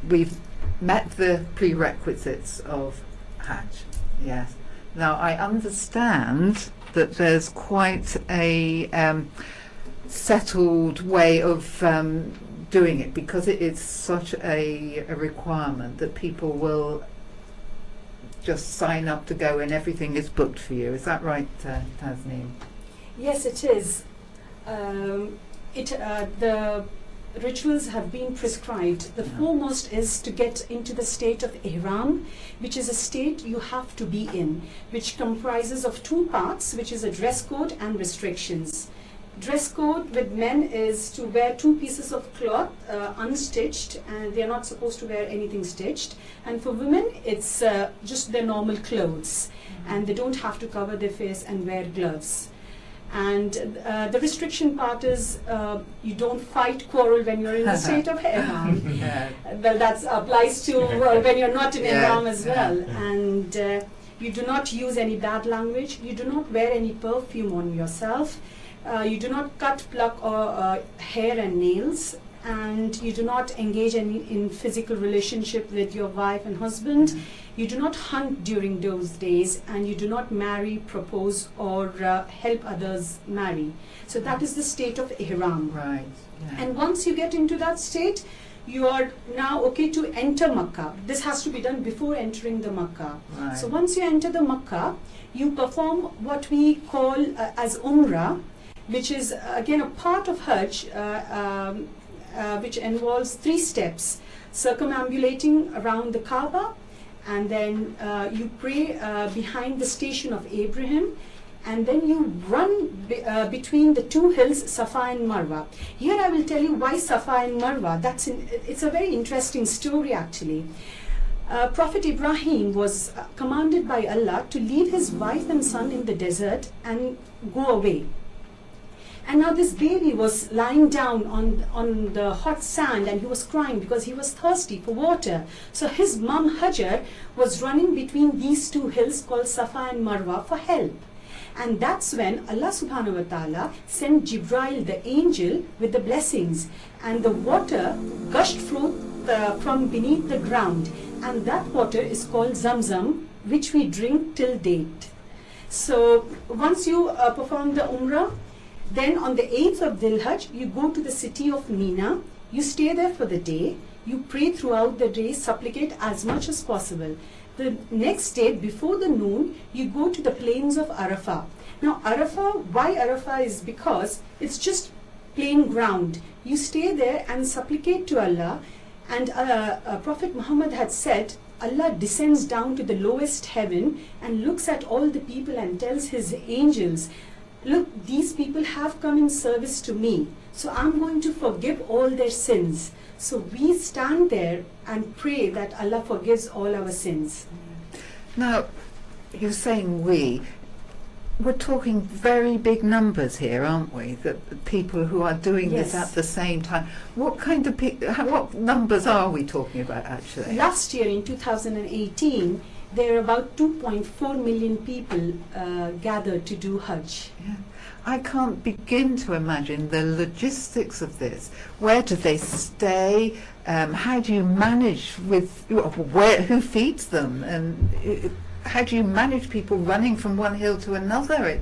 we've met the prerequisites of Hajj. Yes. Now I understand that there's quite a settled way of doing it, because it is such a requirement that people will just sign up to go and everything is booked for you. Is that right, Tasneem? Yes, it is. The rituals have been prescribed. The foremost is to get into the state of ihram, which is a state you have to be in, which comprises of two parts, which is a dress code and restrictions. Dress code with men is to wear two pieces of cloth unstitched, and they are not supposed to wear anything stitched. And for women, it's just their normal clothes, and they don't have to cover their face and wear gloves. And the restriction part is you don't fight, quarrel when you're in the state of ihram. Well, that applies to when you're not in ihram as well. And you do not use any bad language. You do not wear any perfume on yourself. You do not cut, pluck, or hair and nails. And you do not engage in physical relationship with your wife and husband. You do not hunt during those days, and you do not marry, propose, or help others marry. So that is the state of ihram. Right. Yeah. And once you get into that state, you are now okay to enter Mecca. This has to be done before entering the Mecca. Right. So once you enter the Mecca, you perform what we call as Umrah, which is again a part of Hajj, which involves 3 steps: circumambulating around the Kaaba, and then you pray behind the station of Abraham, and then you run between the 2 hills, Safa and Marwa. Here I will tell you why Safa and Marwa. It's a very interesting story actually. Prophet Ibrahim was commanded by Allah to leave his wife and son in the desert and go away. And now this baby was lying down on the hot sand, and he was crying because he was thirsty for water. So his mom Hajar was running between these 2 hills called Safa and Marwa for help. And that's when Allah subhanahu wa ta'ala sent Jibreel the angel with the blessings, and the water gushed forth from beneath the ground, and that water is called Zamzam, which we drink till date. So once you perform the Umrah, then on the 8th of Dhul Hajj, you go to the city of Mina. You stay there for the day. You pray throughout the day, supplicate as much as possible. The next day, before the noon, you go to the plains of Arafah. Now, Arafah, why Arafah is because it's just plain ground. You stay there and supplicate to Allah. And Prophet Muhammad had said, Allah descends down to the lowest heaven and looks at all the people and tells his angels, look, these people have come in service to me, so I'm going to forgive all their sins. So we stand there and pray that Allah forgives all our sins. Now, you're saying we're talking very big numbers here, aren't we? That people who are doing this at the same time. What kind of what numbers are we talking about actually? Last year in 2018, there are about 2.4 million people gathered to do Hajj. Yeah. I can't begin to imagine the logistics of this. Where do they stay? How do you manage with who feeds them? And how do you manage people running from one hill to another?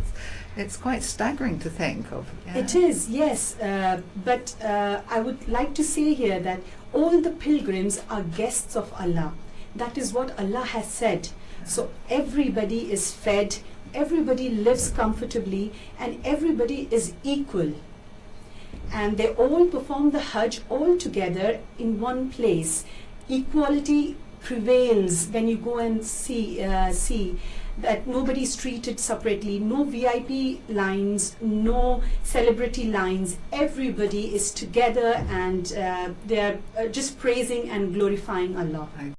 It's quite staggering to think of. Yeah. It is, yes. But I would like to say here that all the pilgrims are guests of Allah. That is what Allah has said. So everybody is fed, everybody lives comfortably, and everybody is equal. And they all perform the Hajj all together in one place. Equality prevails when you go and see that nobody is treated separately, no VIP lines, no celebrity lines. Everybody is together, and they are just praising and glorifying Allah.